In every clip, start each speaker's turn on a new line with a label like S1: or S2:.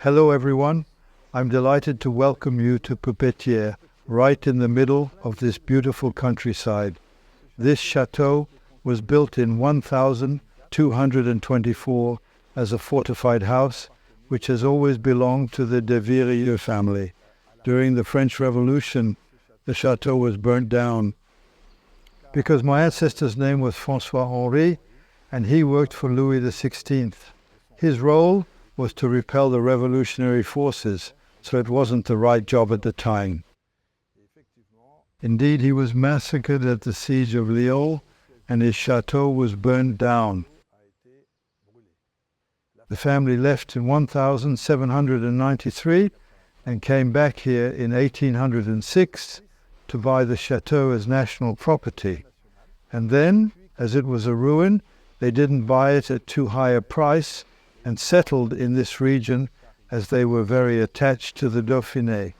S1: Hello everyone, I'm delighted to welcome you to Pupetières, right in the middle of this beautiful countryside. This chateau was built in 1224 as a fortified house, which has always belonged to the de Virieu family. During the French Revolution, the chateau was burnt down. Because my ancestor's name was François-Henri, and he worked for Louis XVI. His role was to repel the revolutionary forces, so it wasn't the right job at the time. Indeed, he was massacred at the siege of Lyon, and his chateau was burned down. The family left in 1793 and came back here in 1806 to buy the chateau as national property. And then, as it was a ruin, they didn't buy it at too high a price and settled in this region as they were very attached to the Dauphiné.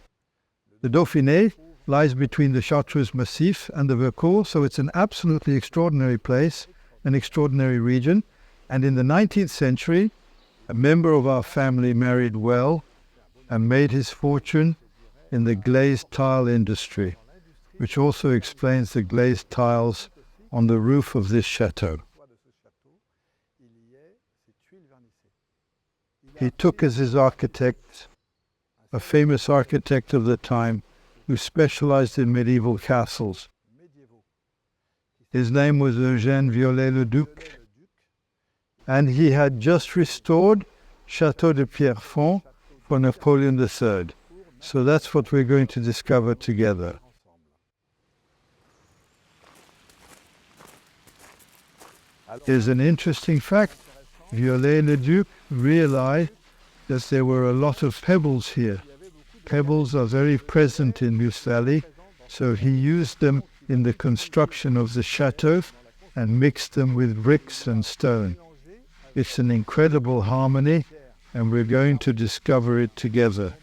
S1: The Dauphiné lies between the Chartreuse Massif and the Vercors, so it's an absolutely extraordinary place, an extraordinary region. And in the 19th century, a member of our family married well and made his fortune in the glazed tile industry, which also explains the glazed tiles on the roof of this chateau. He took as his architect a famous architect of the time who specialized in medieval castles. His name was Eugène Viollet-le-Duc, and he had just restored Château de Pierrefonds for Napoleon III. So that's what we're going to discover together. Here's an interesting fact. Viollet-le-Duc realized that there were a lot of pebbles here. Pebbles are very present in Meuse Valley, so he used them in the construction of the chateau and mixed them with bricks and stone. It's an incredible harmony, and we're going to discover it together.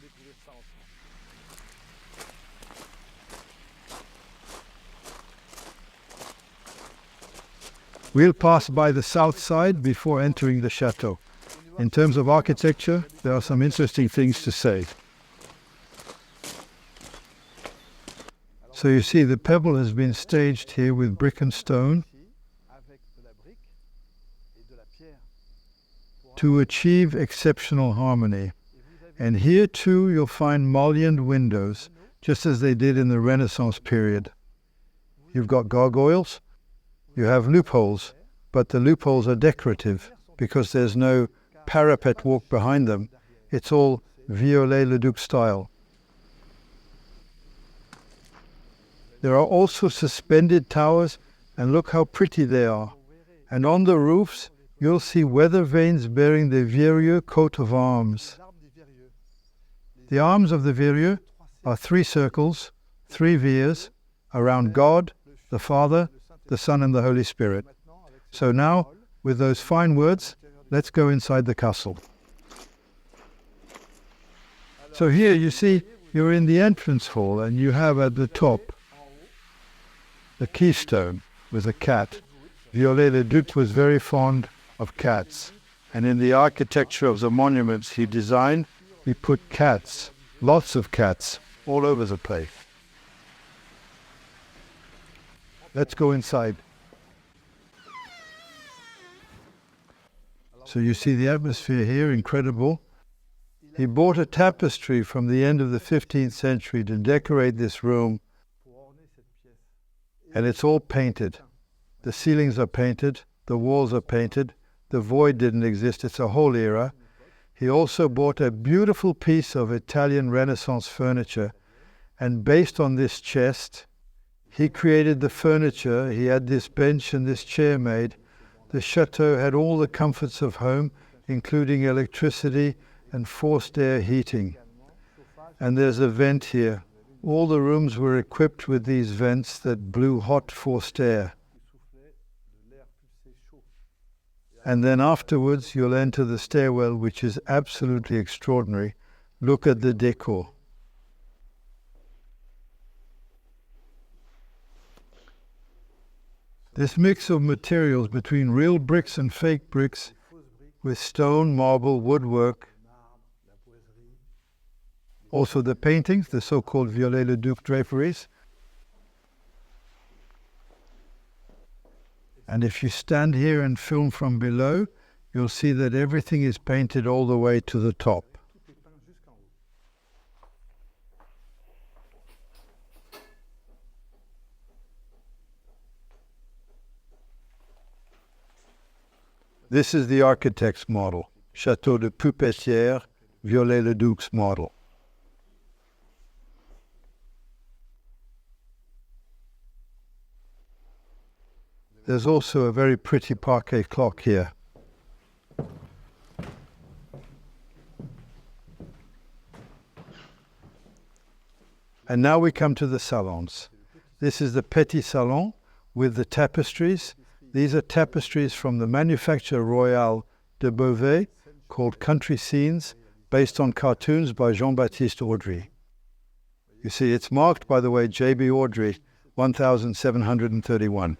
S1: We'll pass by the south side before entering the chateau. In terms of architecture, there are some interesting things to say. So you see, the pebble has been staged here with brick and stone to achieve exceptional harmony. And here too you'll find mullioned windows, just as they did in the Renaissance period. You've got gargoyles, you have loopholes, but the loopholes are decorative because there's no parapet walk behind them. It's all Viollet-le-Duc style. There are also suspended towers, and look how pretty they are. And on the roofs, you'll see weather vanes bearing the Virieu coat of arms. The arms of the Virieu are three circles, three viers, around God, the Father, the Son and the Holy Spirit. So now, with those fine words, let's go inside the castle. So here you see, you're in the entrance hall, and you have at the top the keystone with a cat. Viollet-le-Duc was very fond of cats, and in the architecture of the monuments he designed, he put cats, lots of cats, all over the place. Let's go inside. So you see the atmosphere here, incredible. He bought a tapestry from the end of the 15th century to decorate this room, and it's all painted. The ceilings are painted, the walls are painted, the void didn't exist, it's a whole era. He also bought a beautiful piece of Italian Renaissance furniture, and based on this chest, he created the furniture. He had this bench and this chair made. The chateau had all the comforts of home, including electricity and forced air heating. And there's a vent here. All the rooms were equipped with these vents that blew hot forced air. And then afterwards you'll enter the stairwell, which is absolutely extraordinary. Look at the decor. This mix of materials between real bricks and fake bricks with stone, marble, woodwork Also the paintings, the so-called Viollet-le-Duc draperies. And if you stand here and film from below, you'll see that everything is painted all the way to the top. This is the architect's model, Château de Pupetières, Viollet-le-Duc's model. There's also a very pretty parquet clock here. And now we come to the salons. This is the petit salon with the tapestries. These are tapestries from the Manufacture Royale de Beauvais called Country Scenes, based on cartoons by Jean-Baptiste Audry. You see, it's marked, by the way, J.B. Audry, 1731.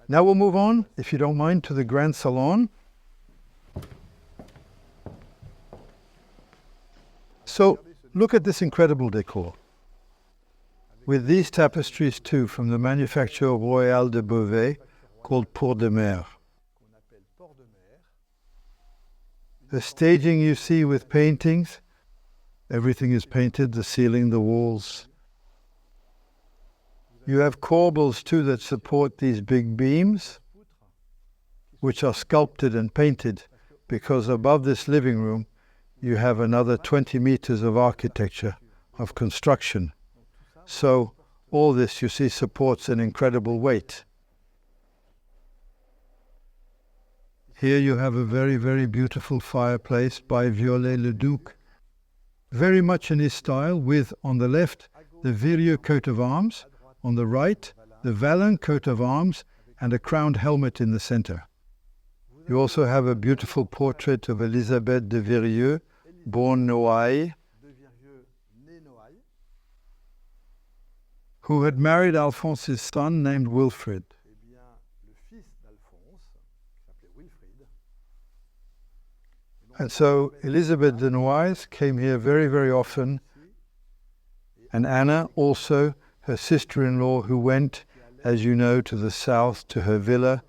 S1: Now we'll move on, if you don't mind, to the Grand Salon. So, look at this incredible decor. With these tapestries too, from the Manufacture Royale de Beauvais, called Port de Mer. The staging you see with paintings, everything is painted, the ceiling, the walls. You have corbels too that support these big beams, which are sculpted and painted, because above this living room you have another 20 meters of architecture, of construction. So all this, you see, supports an incredible weight. Here you have a very, very beautiful fireplace by Viollet-le-Duc, very much in his style, with, on the left, the Virieu coat of arms, on the right, the Vallon coat of arms, and a crowned helmet in the center. You also have a beautiful portrait of Elisabeth de Virieu, born Noailles, who had married Alphonse's son named Wilfrid. And so Elisabeth de Noailles came here very, very often, and Anna also, her sister-in-law, who went, as you know, to the south to her villa,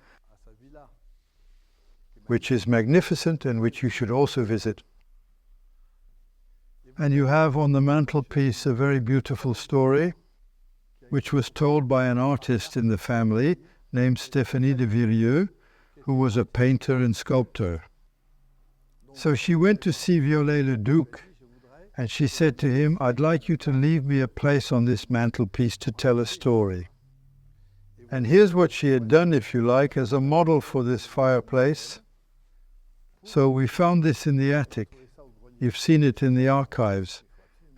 S1: which is magnificent and which you should also visit. And you have on the mantelpiece a very beautiful story, which was told by an artist in the family named Stéphanie de Virieu, who was a painter and sculptor. So she went to see Viollet-le-Duc, and she said to him, "I'd like you to leave me a place on this mantelpiece to tell a story." And here's what she had done, if you like, as a model for this fireplace. So we found this in the attic. You've seen it in the archives.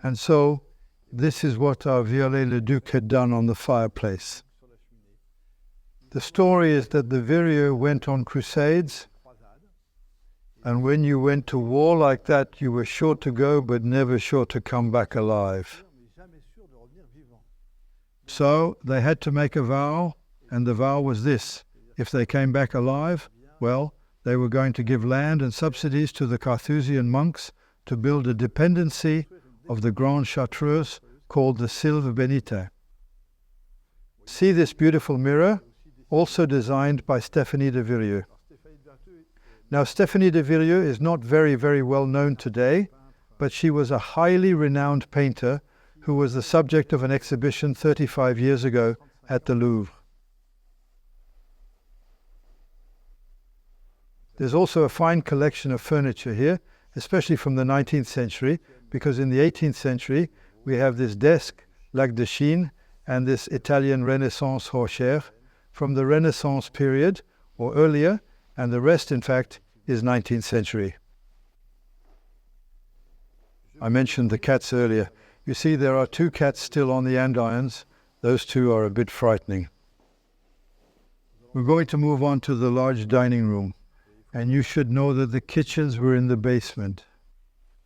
S1: And so this is what our Viollet-le-Duc had done on the fireplace. The story is that the Virieu went on crusades, and when you went to war like that, you were sure to go, but never sure to come back alive. So they had to make a vow, and the vow was this: if they came back alive, well, they were going to give land and subsidies to the Carthusian monks to build a dependency of the Grand Chartreuse called the Sylve Bénitain. See this beautiful mirror, also designed by Stéphanie de Virieu. Now, Stéphanie de Virieu is not very, very well known today, but she was a highly renowned painter who was the subject of an exhibition 35 years ago at the Louvre. There's also a fine collection of furniture here, especially from the 19th century, because in the 18th century we have this desk, Lac de Chine, and this Italian Renaissance horchère from the Renaissance period, or earlier, and the rest, in fact, is 19th century. I mentioned the cats earlier. You see, there are two cats still on the andirons. Those two are a bit frightening. We're going to move on to the large dining room, and you should know that the kitchens were in the basement.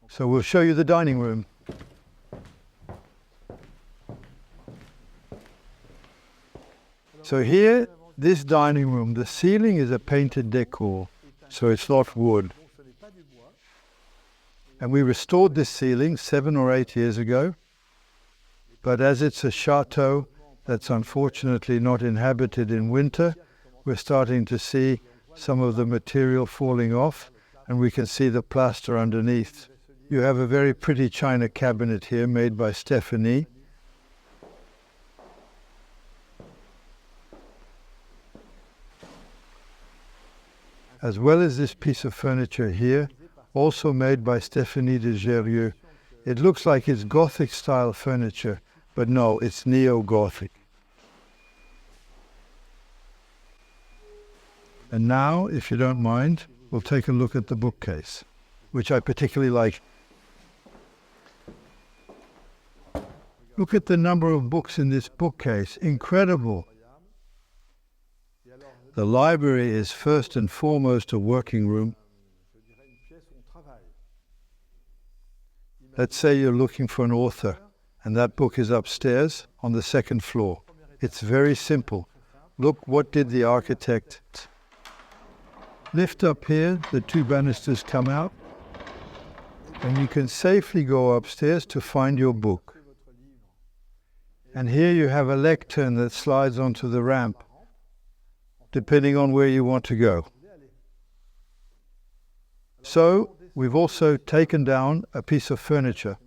S1: So we'll show you the dining room. So here, this dining room, the ceiling is a painted decor, so it's not wood. And we restored this ceiling 7 or 8 years ago, but as it's a chateau that's unfortunately not inhabited in winter, we're starting to see some of the material falling off, and we can see the plaster underneath. You have a very pretty china cabinet here made by Stephanie. As well as this piece of furniture here, also made by Stéphanie de Gérieux. It looks like it's Gothic-style furniture, but no, it's neo-Gothic. And now, if you don't mind, we'll take a look at the bookcase, which I particularly like. Look at the number of books in this bookcase, incredible. The library is first and foremost a working room. Let's say you're looking for an author, and that book is upstairs on the second floor. It's very simple. Look, what did the architect? Lift up here, the 2 banisters come out, and you can safely go upstairs to find your book. And here you have a lectern that slides onto the ramp, depending on where you want to go. So, we've also taken down a piece of furniture,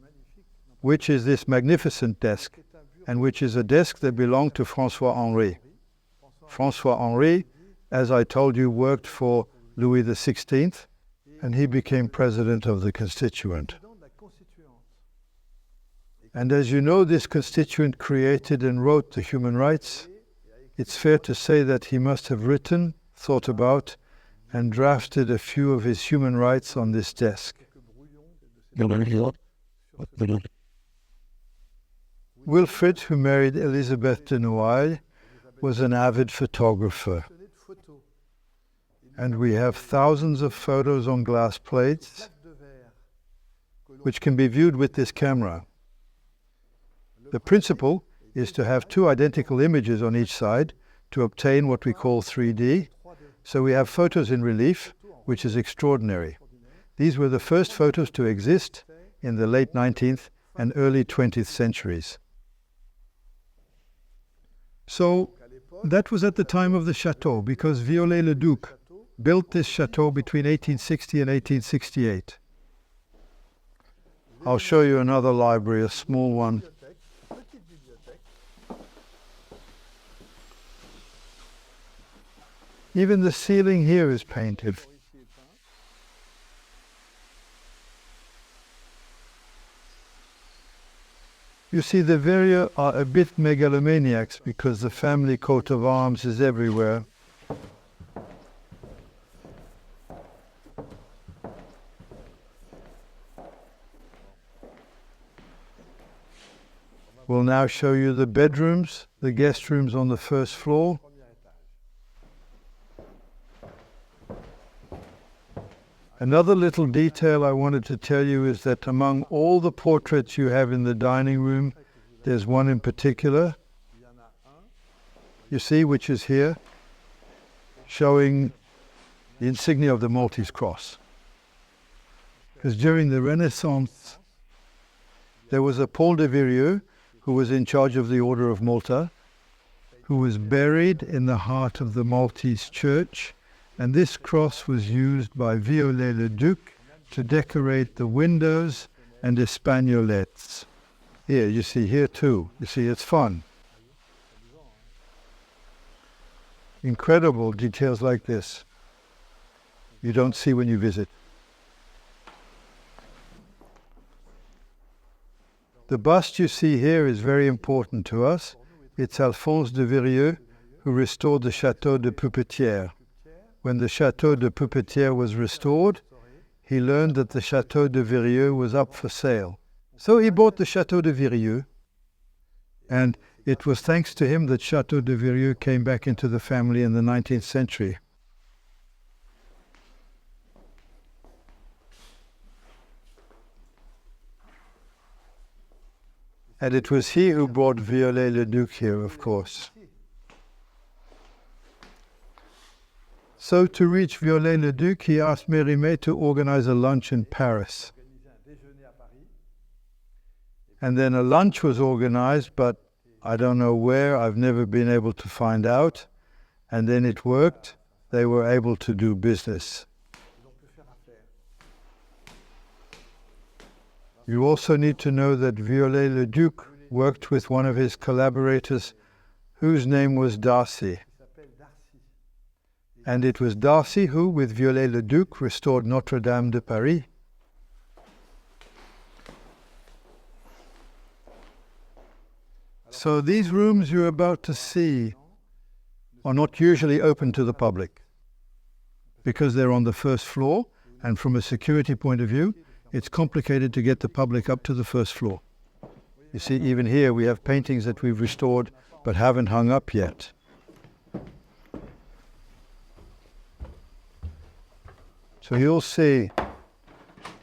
S1: which is this magnificent desk, and which is a desk that belonged to François-Henri. François-Henri, as I told you, worked for Louis XVI, and he became president of the Constituent. And as you know, this constituent created and wrote the human rights. It's fair to say that he must have written, thought about, and drafted a few of his human rights on this desk. Wilfrid, who married Elizabeth de Noailles, was an avid photographer. And we have thousands of photos on glass plates, which can be viewed with this camera. The principle is to have 2 identical images on each side to obtain what we call 3D. So we have photos in relief, which is extraordinary. These were the first photos to exist in the late 19th and early 20th centuries. So that was at the time of the chateau, because Viollet-le-Duc built this chateau between 1860 and 1868. I'll show you another library, a small one. Even the ceiling here is painted. You see, the Virieu are a bit megalomaniacs because the family coat of arms is everywhere. We'll now show you the bedrooms, the guest rooms on the first floor. Another little detail I wanted to tell you is that among all the portraits you have in the dining room, there's one in particular, you see, which is here, showing the insignia of the Maltese cross. Because during the Renaissance, there was a Paul de Virieu, who was in charge of the Order of Malta, who was buried in the heart of the Maltese church. And this cross was used by Viollet-le-Duc to decorate the windows and espagnolettes. Here, you see, here too. You see, it's fun. Incredible details like this you don't see when you visit. The bust you see here is very important to us. It's Alphonse de Virieu, who restored the Château de Pupetières. When the Château de Pupetières was restored, he learned that the Château de Virieu was up for sale. So he bought the Château de Virieu, and it was thanks to him that Château de Virieu came back into the family in the 19th century. And it was he who brought Viollet-le-Duc here, of course. So to reach Viollet-le-Duc, he asked Mérimée to organize a lunch in Paris. And then a lunch was organized, but I don't know where, I've never been able to find out. And then it worked, they were able to do business. You also need to know that Viollet-le-Duc worked with one of his collaborators whose name was Darcy. And it was Darcy who, with Viollet-le-Duc, restored Notre-Dame de Paris. So these rooms you're about to see are not usually open to the public because they're on the first floor, and from a security point of view, it's complicated to get the public up to the first floor. You see, even here we have paintings that we've restored but haven't hung up yet. So you'll see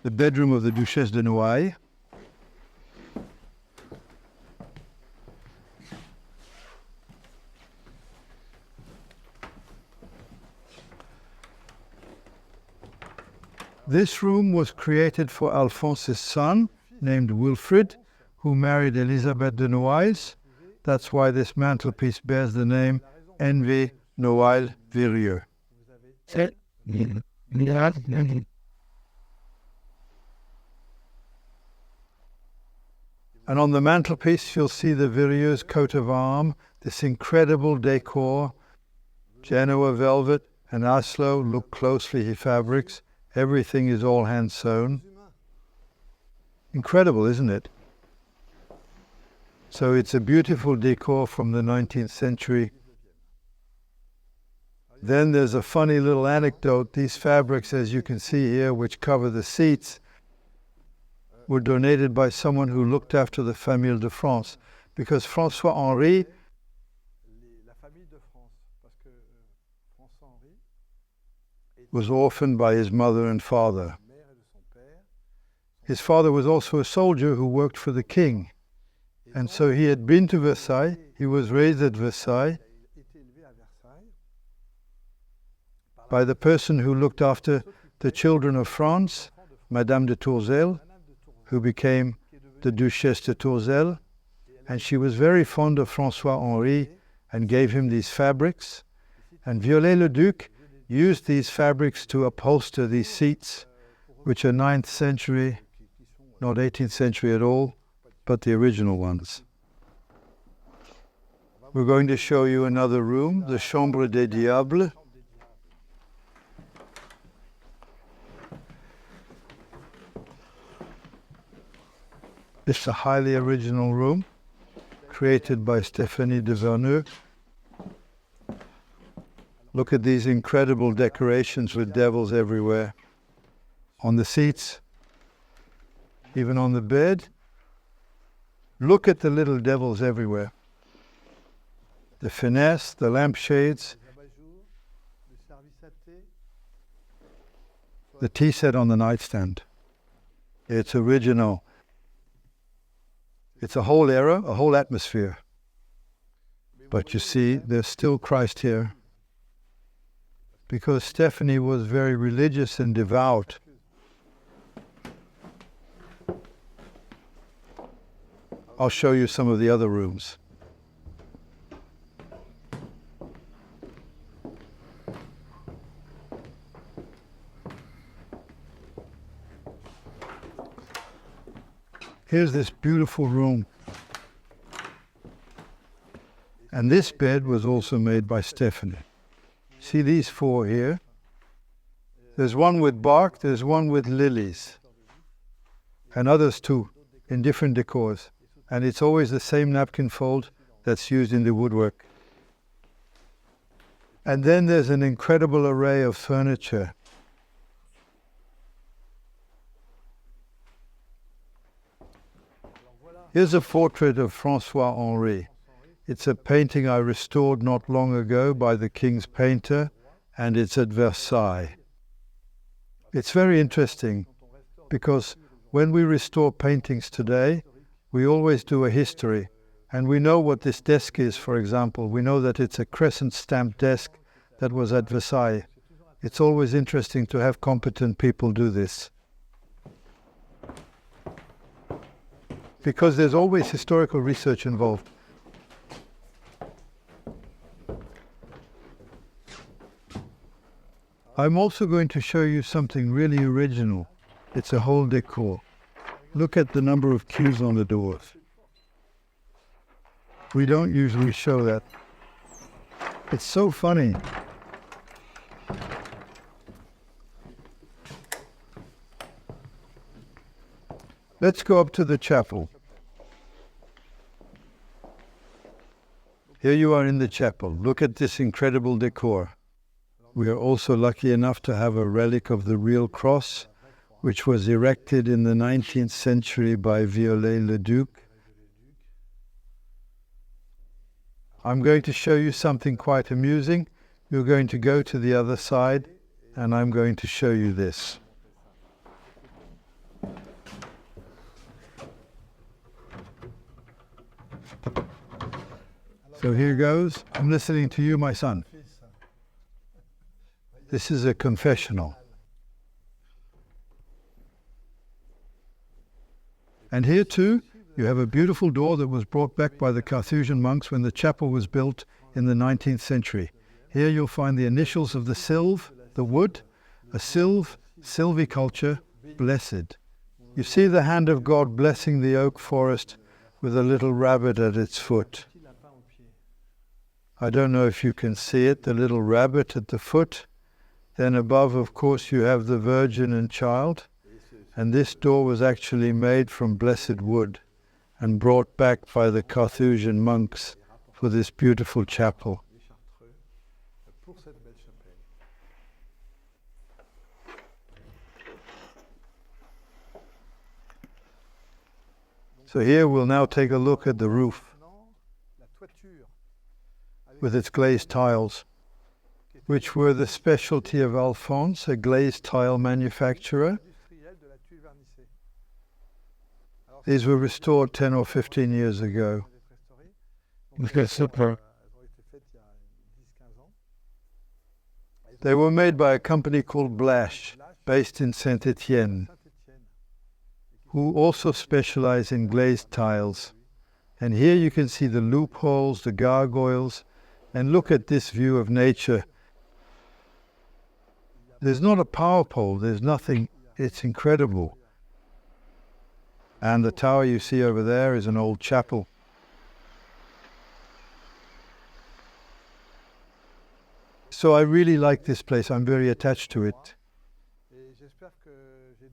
S1: the bedroom of the Duchesse de Noailles. This room was created for Alphonse's son, named Wilfrid, who married Elisabeth de Noailles. That's why this mantelpiece bears the name N.V. Noailles-Virieu. And on the mantelpiece you'll see the Virieu's coat of arms, this incredible decor, Genoa velvet and Aslo. Look closely, he fabrics. Everything is all hand sewn. Incredible, isn't it? So it's a beautiful decor from the 19th century. Then there's a funny little anecdote. These fabrics, as you can see here, which cover the seats, were donated by someone who looked after the Famille de France, because François-Henri was orphaned by his mother and father. His father was also a soldier who worked for the king. And so he had been to Versailles, he was raised at Versailles by the person who looked after the children of France, Madame de Tourzel, who became the Duchesse de Tourzel, and she was very fond of François-Henri and gave him these fabrics. And Viollet-le-Duc used these fabrics to upholster these seats, which are 9th century, not 18th century at all, but the original ones. We're going to show you another room, the Chambre des Diables. It's a highly original room, created by Stéphanie de Verneuil. Look at these incredible decorations with devils everywhere. On the seats, even on the bed. Look at the little devils everywhere. The finesse, the lampshades, the tea set on the nightstand. It's original. It's a whole era, a whole atmosphere. But you see, there's still Christ here. Because Stephanie was very religious and devout. I'll show you some of the other rooms. Here's this beautiful room. And this bed was also made by Stephanie. See these four here? There's one with bark, there's one with lilies, and others too, in different decors. And it's always the same napkin fold that's used in the woodwork. And then there's an incredible array of furniture. Here's a portrait of François-Henri. It's a painting I restored not long ago by the king's painter, and it's at Versailles. It's very interesting because when we restore paintings today, we always do a history, and we know what this desk is, for example. We know that it's a crescent stamped desk that was at Versailles. It's always interesting to have competent people do this, because there's always historical research involved. I'm also going to show you something really original. It's a whole decor. Look at the number of cues on the doors. We don't usually show that. It's so funny. Let's go up to the chapel. Here you are in the chapel. Look at this incredible decor. We are also lucky enough to have a relic of the real cross, which was erected in the 19th century by Viollet-le-Duc. I'm going to show you something quite amusing. You're going to go to the other side, and I'm going to show you this. So here goes. I'm listening to you, my son. This is a confessional. And here too, you have a beautiful door that was brought back by the Carthusian monks when the chapel was built in the 19th century. Here you'll find the initials of the sylve, the wood, a sylve, 𝐒𝐂𝐑𝐈𝐁𝐄, blessed. You see the hand of God blessing the oak forest with a little rabbit at its foot. I don't know if you can see it, the little rabbit at the foot. Then above, of course, you have the Virgin and Child. And this door was actually made from blessed wood and brought back by the Carthusian monks for this beautiful chapel. So here we'll now take a look at the roof with its glazed tiles, which were the specialty of Alphonse, a glazed tile manufacturer. These were restored 10 or 15 years ago. They were made by a company called Blache, based in Saint-Étienne, who also specialize in glazed tiles. And here you can see the loopholes, the gargoyles, and look at this view of nature. There's not a power pole, there's nothing, it's incredible. And the tower you see over there is an old chapel. So I really like this place, I'm very attached to it.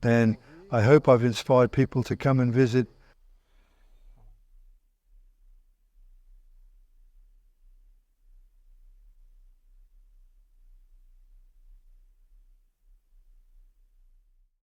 S1: And I hope I've inspired people to come and visit